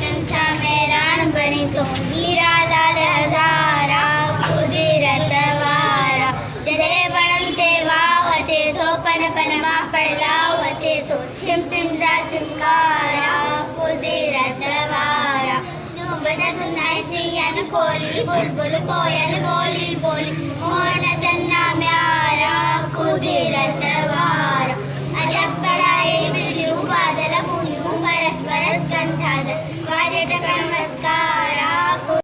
त्यांचा मेरान बनी तो हीरा लाल हजारा कुदिरत वारा जरे बनते वावचे तो पनमा पडला वचे तो चिमचिमचा चिमकारा कुदिरत वारा चुबन सुनायची अन कोली बुलबुल कोयल बोली बोली मोर चन्ना म्यारा कुदिरत वारा अजब बड़ा ये बिजली बादल बरस बरस गंधाद वाजट कर्मस